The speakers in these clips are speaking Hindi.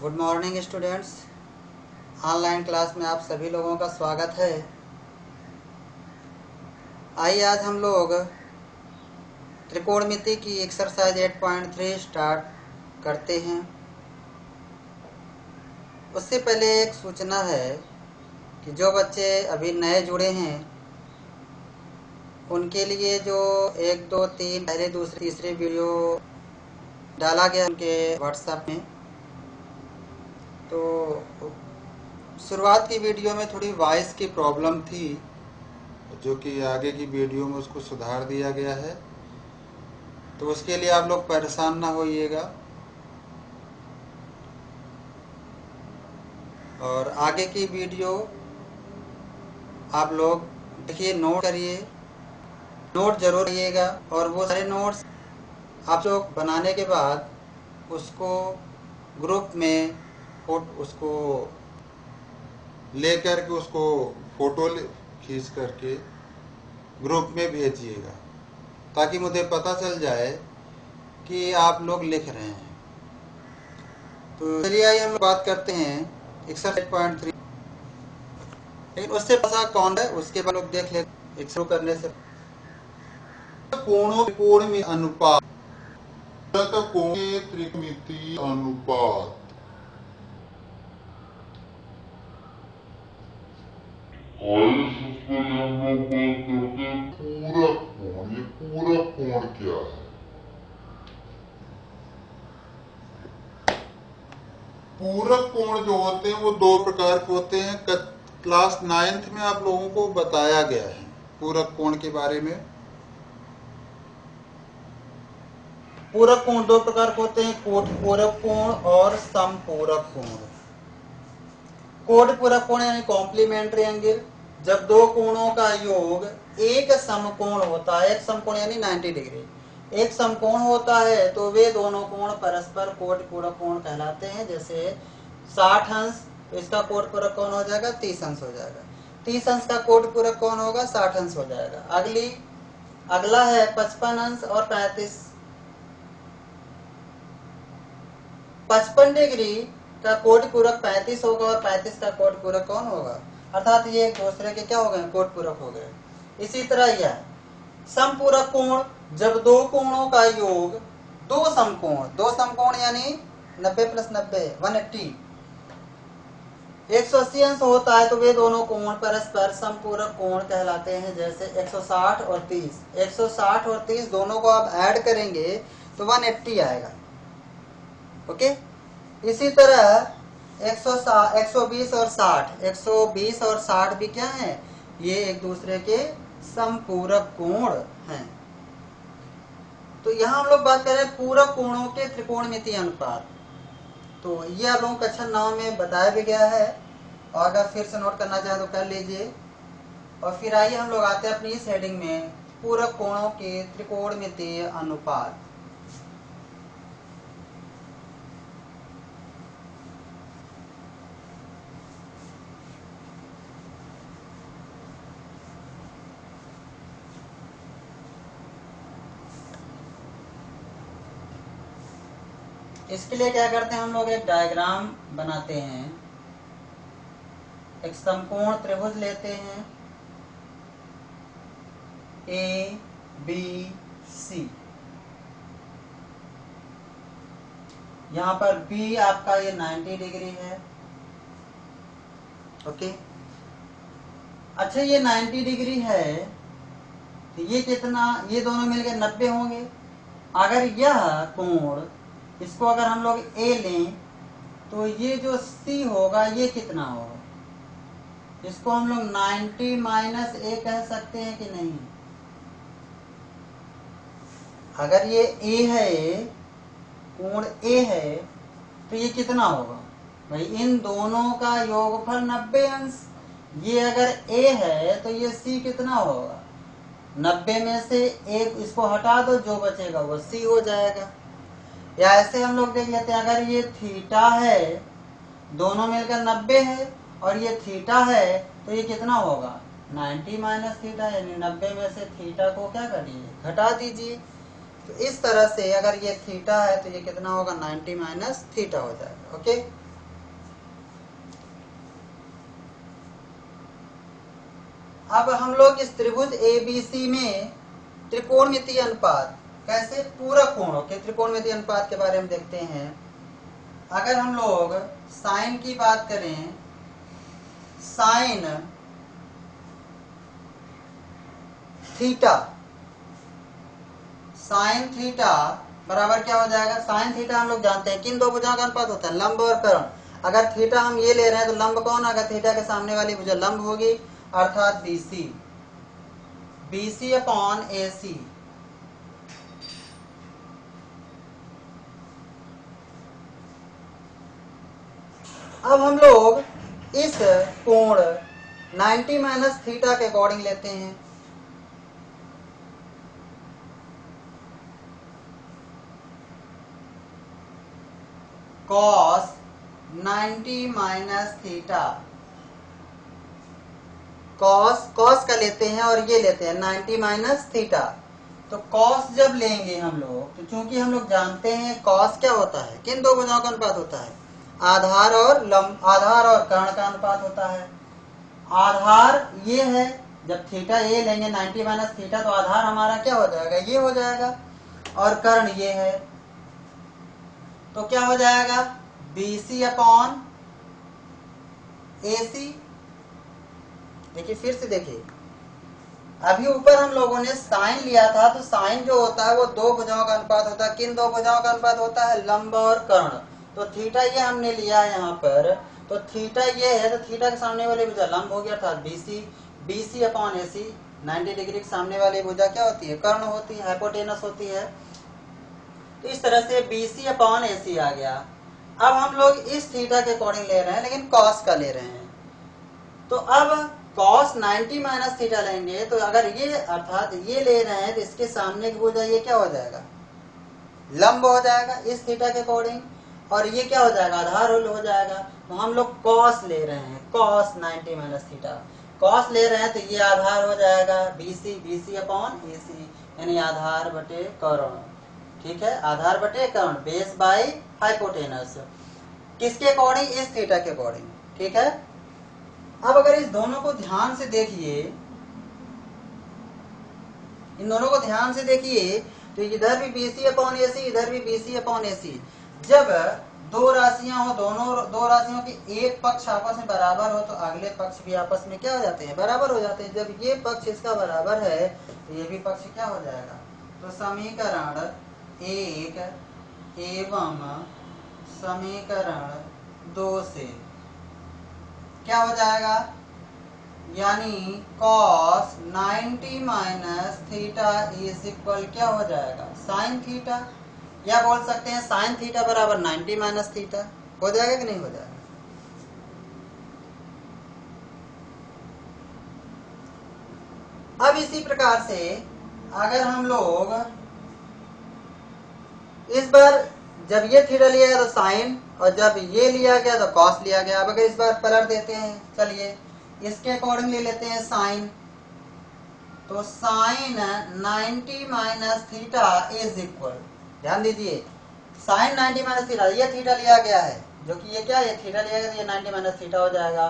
Good morning students. Online class में आप सभी लोगों का स्वागत है। आइए आज हम लोग त्रिकोणमिति की एक्सरसाइज 8.3 स्टार्ट करते हैं। उससे पहले एक सूचना है कि जो बच्चे अभी नए जुड़े हैं उनके लिए जो 1, 2, 3 पहले दूसरे तीसरे वीडियो डाला गया उनके व्हाट्सएप में, तो शुरुआत की वीडियो में थोड़ी वॉइस की प्रॉब्लम थी, जो कि आगे की वीडियो में उसको सुधार दिया गया है। तो उसके लिए आप लोग परेशान ना होइएगा और आगे की वीडियो आप लोग देखिए, नोट करिए, नोट जरूर करिएगा। और वो सारे नोट्स आप लोग बनाने के बाद उसको ग्रुप में उसको ले करके उसको फोटो खींच करके ग्रुप में भेजिएगा, ताकि मुझे पता चल जाए कि आप लोग लिख रहे हैं। तो चलिए आइए हम लोग बात करते हैं एक्सरसाइज 8.3। लेकिन उससे पता कौन है उसके बाद लोग देख लेते शुरू करने से। कोणों के कोण में अनुपात, कोण के त्रिकोणमिति अनुपात। इसके लिए हम लोग बात करते हैं पूरक कोण। ये पूरक कोण क्या है? पूरक कोण जो होते हैं वो दो प्रकार के होते हैं। क्लास 9th में आप लोगों को बताया गया है पूरक कोण के बारे में। पूरक कोण दो प्रकार के होते हैं, कोटि पूरक कोण और समपूरक कोण। कोटि पूरक कोण यानी कॉम्प्लीमेंट्री एंगल, जब दो कोणों का योग एक समकोण होता है, एक समकोण यानी 90 डिग्री, एक समकोण होता है, तो वे दोनों कोण परस्पर कोटि पूरक कोण कहलाते हैं। जैसे 60 अंश, इसका कोटि पूरक कोण हो जाएगा 30 अंश हो जाएगा। 30 अंश का कोटि पूरक कोण होगा 60 अंश हो जाएगा। अगला है 55 अंश और 35। 55 डिग्री का कोटि पूरक 35 होगा और 35 का कोटि पूरक कौन होगा, अर्थात ये एक दूसरे के क्या हो गए, कोटि पूरक हो गए। इसी तरह यह समपूरक कोण, जब दो कोणों का योग दो समकोण यानी 90 + 90 180 180 अंश होता है, तो वे दोनों कोण परस्पर समपूरक कोण कहलाते हैं। जैसे 160 और 30, 160 और 30 दोनों को आप ऐड करेंगे तो 180 आएगा। ओके। इसी तरह 120 और 60, 120 और 60 भी क्या है, ये एक दूसरे के समपूरक कोण हैं। तो यहाँ हम लोग बात कर रहे हैं पूरक कोणों के त्रिकोणमिति अनुपात। तो ये आप लोगों को कक्षा 9 में बताया भी गया है, और अगर फिर से नोट करना चाहे तो कर लीजिए। और फिर आइए हम लोग आते हैं अपनी इस हेडिंग में, पूरक कोणों के त्रिकोणमिति अनुपात। इसके लिए क्या करते हैं हम लोग, एक डायग्राम बनाते हैं। एक समकोण त्रिभुज लेते हैं ए बी सी। यहाँ पर बी आपका ये 90 डिग्री है। ओके। अच्छा, ये 90 डिग्री है, तो ये कितना, ये दोनों मिलकर 90 होंगे। अगर यह कोण, इसको अगर हम लोग ए लें, तो ये जो सी होगा ये कितना होगा, इसको हम लोग 90 - a कह सकते हैं कि नहीं। अगर ये ए है, कोण ए है, तो ये कितना होगा भाई, इन दोनों का योगफल 90 अंश। ये अगर ए है तो ये सी कितना होगा, 90 में से एक इसको हटा दो, जो बचेगा वो सी हो जाएगा। या ऐसे हम लोग देख लेते हैं, अगर ये थीटा है, दोनों मिलकर 90 है, और ये थीटा है, तो ये कितना होगा, 90 - थीटा, यानी 90 में से थीटा को क्या करिए, घटा दीजिए। तो इस तरह से अगर ये थीटा है तो ये कितना होगा, 90 - थीटा हो जाएगा। ओके। अब हम लोग इस त्रिभुज ABC में त्रिकोणमितीय अनुपात, कैसे पूरक कोणों के त्रिकोणमितीय अनुपात के बारे में देखते हैं। अगर हम लोग साइन की बात करें, साइन थीटा, साइन थीटा बराबर क्या हो जाएगा। साइन थीटा हम लोग जानते हैं किन दो भुजाओं का अनुपात होता है, लंब और कर्ण। अगर थीटा हम ये ले रहे हैं तो लंब कौन, अगर थीटा के सामने वाली भुजा लंब होगी अर्थात BC, BC अपॉन AC। अब हम लोग इस कोण 90 माइनस थीटा के अकॉर्डिंग लेते हैं। cos 90 माइनस थीटा, cos का लेते हैं और ये लेते हैं 90 माइनस थीटा। तो cos जब लेंगे हम लोग, तो चूंकि हम लोग जानते हैं cos क्या होता है, किन दो भुजाओं का अनुपात होता है, आधार और लंब, आधार और कर्ण का अनुपात होता है। आधार ये है, जब थीटा ये लेंगे 90 माइनस थीटा, तो आधार हमारा क्या हो जाएगा, ये हो जाएगा, और कर्ण ये है, तो क्या हो जाएगा BC अपॉन AC। देखिए फिर से देखिए, अभी ऊपर हम लोगों ने साइन लिया था, तो साइन जो होता है वो दो भुजाओं का अनुपात होता है। किन दो भुजाओं का अनुपात होता है, लंब और कर्ण। तो थीटा ये हमने लिया है यहाँ पर, तो थीटा ये है, तो थीटा के सामने वाली भुजा लंब होगी अर्थात BC, BC upon AC। 90 degree के सामने वाली भुजा क्या होती है, कर्ण होती है, हाइपोटेनस होती है। तो इस तरह से BC अपॉन AC आ गया। अब हम लोग इस थीटा के अकॉर्डिंग ले रहे हैं, लेकिन cos का ले रहे हैं। तो अब cos 90 माइनस थीटा लेंगे, तो अगर ये अर्थात ये ले रहे हैं, तो इसके सामने की भुजा ये क्या हो जाएगा, लंब हो जाएगा इस थीटा के अकॉर्डिंग, और ये क्या हो जाएगा, आधार हो जाएगा। तो हम लोग cos ले रहे हैं, cos 90 माइनस थीटा, cos ले रहे हैं, तो ये आधार हो जाएगा BC, BC अपॉन AC, यानी आधार बटे कर्ण। ठीक है, आधार बटे कर्ण, बेस बाय हाइपोटेनस, किसके अकॉर्डिंग, इस थीटा के अकॉर्डिंग। ठीक है, अब अगर इस दोनों को ध्यान से देखिए, इन दोनों को ध्यान से देखिए, तो इधर भी BC अपॉन AC, इधर भी BC अपॉन AC। जब दो राशियां हो, दोनों दो राशियों की एक पक्ष आपस में बराबर हो, तो अगले पक्ष भी आपस में क्या हो जाते हैं, बराबर हो जाते हैं। जब ये पक्ष इसका बराबर है, तो ये भी पक्ष क्या हो जाएगा। तो समीकरण 1 एवं समीकरण 2 से क्या हो जाएगा, यानी cos 90 minus theta is equal क्या हो जाएगा, साइन थीटा, या बोल सकते हैं साइन थीटा बराबर 90 माइनस थीटा। हो जाएगा कि नहीं हो जाएगा। अब इसी प्रकार से अगर हम लोग इस बार जब ये थीटा लिया गया तो साइन, और जब ये लिया गया तो कॉस लिया गया। अब अगर इस बार पलट देते हैं, चलिए इसके अकॉर्डिंग ले लेते हैं साइन, तो sine 90 minus theta is equal, ध्यान दीजिए साइन 90 माइनस थीटा, ये थीटा लिया गया है, जो कि ये क्या है, ये थीटा लिया गया, तो ये 90 माइनस थीटा हो जाएगा।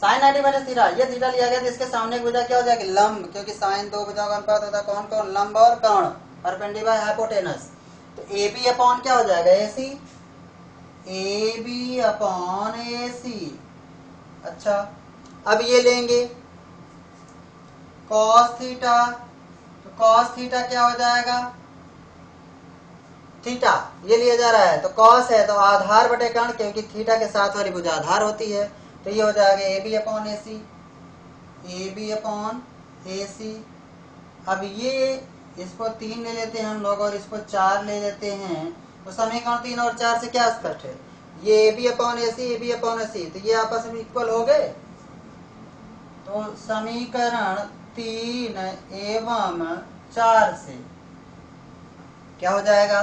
साइन 90 माइनस थीटा, ये थीटा लिया गया, तो इसके सामने की भुजा क्या हो जाएगी, लंब, क्योंकि साइन दो भुजाओं का अनुपात होता है, कौन कौन, लंब और कर्ण, परपेंडिकुलर हाइपोटेनस। तो AB अपॉन क्या हो जाएगा, AC, AB अपॉन AC। अच्छा, अब ये लेंगे cos थीटा, तो cos थीटा क्या हो जाएगा, थीटा ये लिया जा रहा है, तो cos है तो आधार बटे कर्ण, क्योंकि थीटा के साथ वाली भुजा आधार होती है, तो ये हो जाएगा AB upon AC, AB upon AC। अब ये इसको 3 ले लेते हैं हम लोग, और इसको 4 ले लेते हैं, तो समीकरण 3 और 4 से क्या स्पष्ट है, ये AB upon AC, AB upon AC, तो ये आपस में इक्वल हो गए। तो समीकरण 3 एवं 4 से क्या हो जाएगा,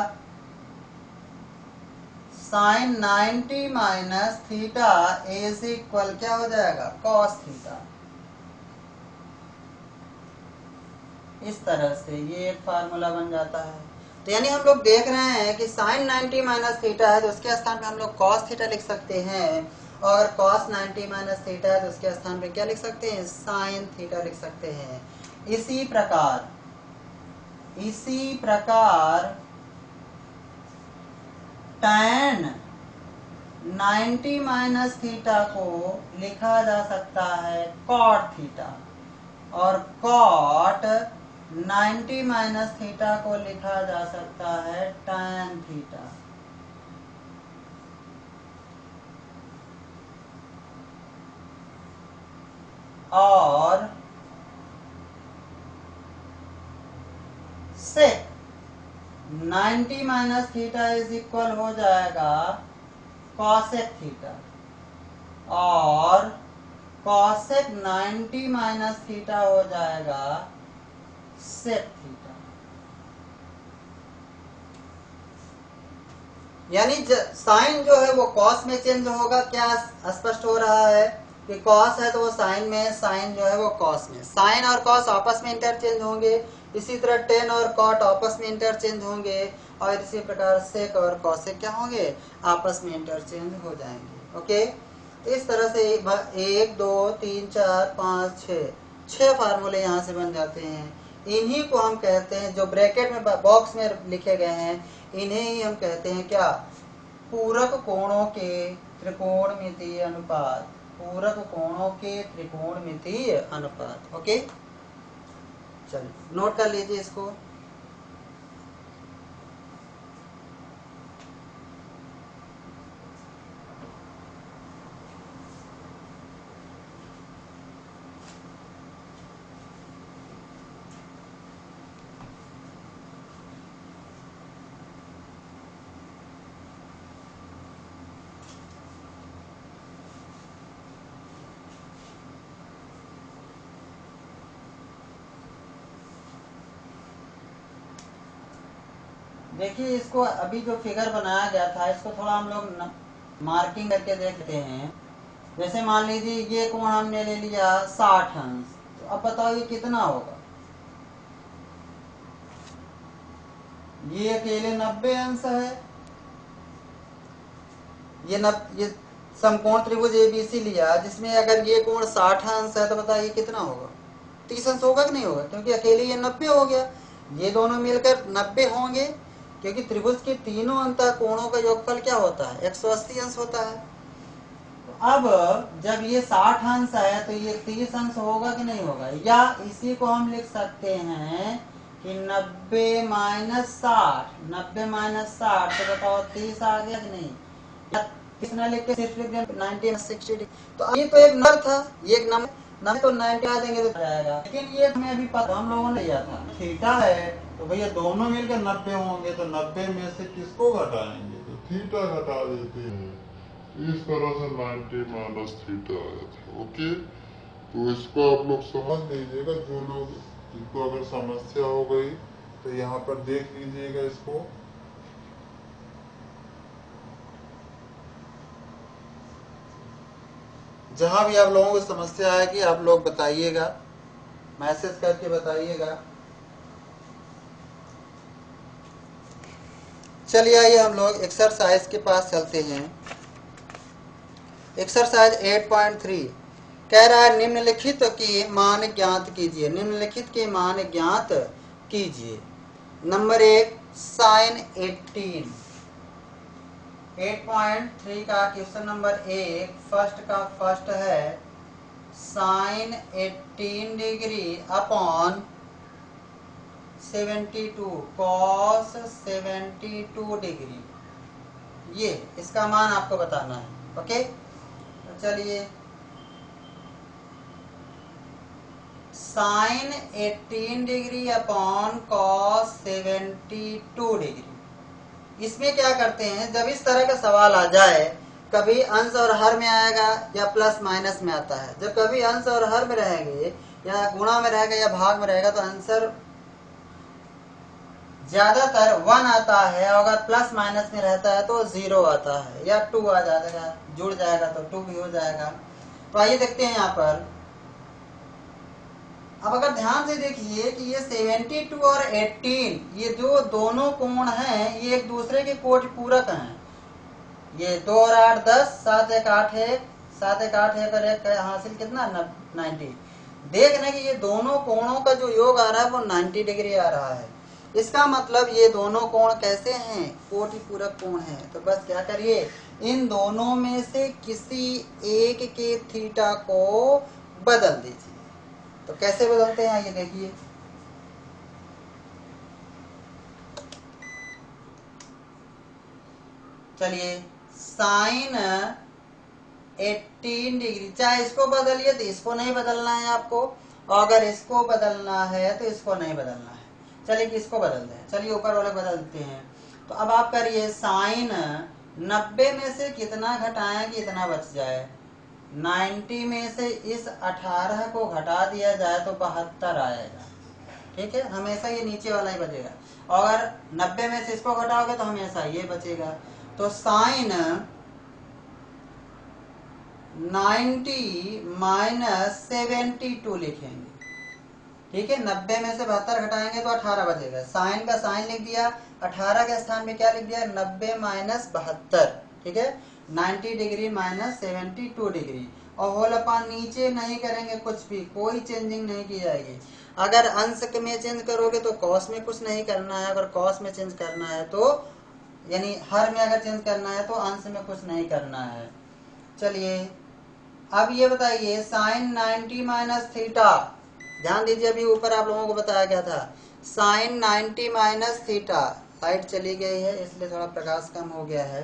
sine 90 minus theta is equal क्या हो जाएगा, कॉस थीटा। इस तरह से ये एक फार्मूला बन जाता है। तो यानी हम लोग देख रहे हैं कि साइन 90 माइनस थीटा है, तो उसके स्थान पे हम लोग कॉस थीटा लिख सकते हैं, और अगर cos 90 माइनस थीटा है तो उसके स्थान पे क्या लिख सकते हैं, साइन थीटा लिख सकते हैं। इसी प्रकार tan 90 माइनस थीटा को लिखा जा सकता है cot थीटा, और cot 90 माइनस थीटा को लिखा जा सकता है tan थीटा। और sec 90 minus theta is equal हो जाएगा cosec थीटा, और cosec 90 माइनस थीटा हो जाएगा sec थीटा। यानी साइन जो है वो cos में चेंज होगा। क्या स्पष्ट हो रहा है कि cos है तो वो साइन में, साइन जो है वो cos में। साइन और cos आपस में इंटरचेंज होंगे, इसी तरह tan और cot आपस में इंटरचेंज होंगे, और इसी प्रकार sec और cosec क्या होंगे, आपस में इंटरचेंज हो जाएंगे। ओके, इस तरह से 1 2 3 4 5 6 फार्मूले यहाँ से बन जाते हैं। इन्हीं को हम कहते हैं, जो ब्रैकेट में बॉक्स में लिखे गए हैं, इन्हें ही हम कहते हैं क्या, पूरक कोणों के त्रिकोणमितीय अनुपात। पूरक कोणों के त्रिकोणमितीय अनुपात। ओके, चलिए नोट कर लीजिए इसको। देखिए, इसको अभी जो फिगर बनाया गया था, इसको थोड़ा हम लोग मार्किंग करके देखते हैं। जैसे मान लीजिए ये कोण हमने ले लिया 60 अंश, तो अब बताओ ये कितना होगा। ये अकेले 90 अंश है। ये समकोण त्रिभुज एबीसी लिया, जिसमें अगर ये कोण 60 अंश है तो बताइए कितना होगा, 30 अंश होगा कि नहीं होगा, क्योंकि अकेले ये 90 हो गया। ये दोनों मिलकर 90 होंगे, क्योंकि त्रिभुज के तीनों अंतः कोणों का योगफल क्या होता है, 180 अंश होता है। तो अब जब ये 60 अंश है तो ये 30 अंश होगा कि नहीं होगा, या इसी को हम लिख सकते हैं कि 90 माइनस 60, 90 माइनस 60, तो बताओ 30 आ गया कि नहीं, या कितना लिख के सिर्फ लिख दें 90 60। तो ये तो एक नंबर था, ये एक नंबर तो 90 आ देंगे तो जाएगा, लेकिन ये हमें अभी पता हम लोगों ने लिया था थीटा है, तो भैया दोनों मिलकर 90 होंगे, तो 90 में से किसको घटाएंगे, तो थीटा घटा देते हैं। इस तरह से 90 माइनस थीटा आया था। ओके, तो इसको आप लोग समझ लीजिएगा। जो लोग जिनको अगर समस्या हो गई तो यहाँ पर देख लीजिएगा इसको। जहां भी आप लोगों को समस्या आएगी आप लोग बताइएगा, मैसेज करके बताइएगा। चलिए आइए हम लोग एक्सरसाइज के पास चलते हैं। एक्सरसाइज 8.3 कह रहा है निम्नलिखित के मान ज्ञात कीजिए। निम्नलिखित के मान ज्ञात कीजिए। Number 1 sign 18। 8.3 का क्वेश्चन नंबर 1 फर्स्ट का फर्स्ट है sine 18 degree upon 72 cos 72 degree. ये इसका मान आपको बताना है। ओके, तो चलिए sine 18 degree upon cos 72 degree. इसमें क्या करते हैं, जब इस तरह का सवाल आ जाए, कभी अंश और हर में आएगा या प्लस माइनस में आता है। जब कभी अंश और हर में रहेंगे या गुणा में रहेगा या भाग में रहेगा तो आंसर ज्यादातर 1 आता है, और अगर प्लस माइनस में रहता है तो 0 आता है या 2 आ जाएगा, जुड़ जाएगा तो 2 भी हो जाएगा। तो आइए देखते हैं यहाँ पर। अब अगर ध्यान से देखिए कि ये 72 और 18 ये जो दोनों कोण हैं ये एक दूसरे के कोटि पूरक हैं। ये 2 और 8 10, 7 1 8 है, 7 1 8 है, पर एक हासिल कितना 90। देख रहे हैं कि ये दोनों कोणों का जो योग आ रहा है वो 90 डिग्री आ रहा है। इसका मतलब ये दोनों कोण कैसे हैं, कोटि पूरक कोण है। तो बस क्या करिए, इन दोनों में से किसी एक के थीटा को बदल दीजिए। तो कैसे बदलते हैं ये देखिए, चलिए साइन 18 डिग्री, चाहे इसको बदलिए तो इसको नहीं बदलना है आपको, और अगर इसको बदलना है तो इसको नहीं बदलना है। चलिए किसको बदल दें, चलिए ऊपर वाले बदल देते हैं। तो अब आप करिए साइन 90 में से कितना घटाएं कि इतना बच जाए। 90 में से इस 18 को घटा दिया जाए तो 72 आएगा। ठीक है, हमेशा ये नीचे वाला ही बचेगा, और अगर 90 में से इसको घटाओगे तो हमेशा ये बचेगा। तो साइन 90 माइनस 72 लिखेंगे। ठीक है, 90 में से 72 घटाएंगे तो 18 बचेगा। साइन का साइन लिख दिया, 18 के स्थान में क्या लिख दिया 90 माइनस 72। ठीक है, 90 डिग्री माइनस 72 डिग्री, और होल अपान नीचे नहीं करेंगे, कुछ भी कोई चेंजिंग नहीं की जाएगी। अगर अंश में चेंज करोगे तो कॉस में कुछ नहीं करना है, अगर कॉस में चेंज करना है तो यानी हर में अगर चेंज करना है तो अंश में कुछ नहीं करना है। चलिए अब ये बताइए साइन 90 माइनस थीटा, ध्यान दीजिए अभी ऊपर आप लोगों को बताया गया था साइन 90 माइनस थीटा। लाइट चली गई है इसलिए थोड़ा प्रकाश कम हो गया है।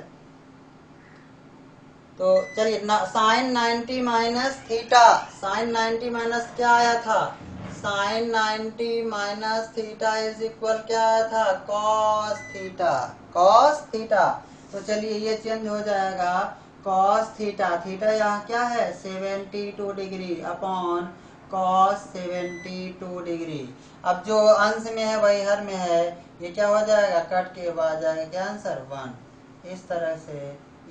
तो चलिए sine 90 minus theta, sine 90 minus क्या आया था, sine 90 minus theta is equal क्या आया था कॉस थीटा, कॉस थीटा। तो चलिए ये चेंज हो जाएगा कॉस थीटा, थीटा यहाँ क्या है 72 डिग्री अपॉन कॉस 72 डिग्री। अब जो अंश में है वही हर में है, ये क्या हो जाएगा कट के बाद जाएगा क्या आंसर 1। इस तरह से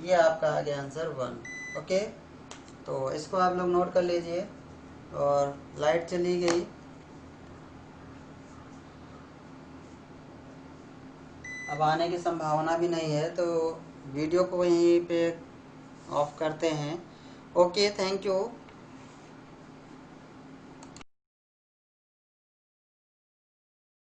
ये आपका आ गया आंसर 1। ओके, तो इसको आप लोग नोट कर लीजिए। और लाइट चली गई, अब आने की संभावना भी नहीं है, तो वीडियो को वहीं पे ऑफ करते हैं। Okay, thank you.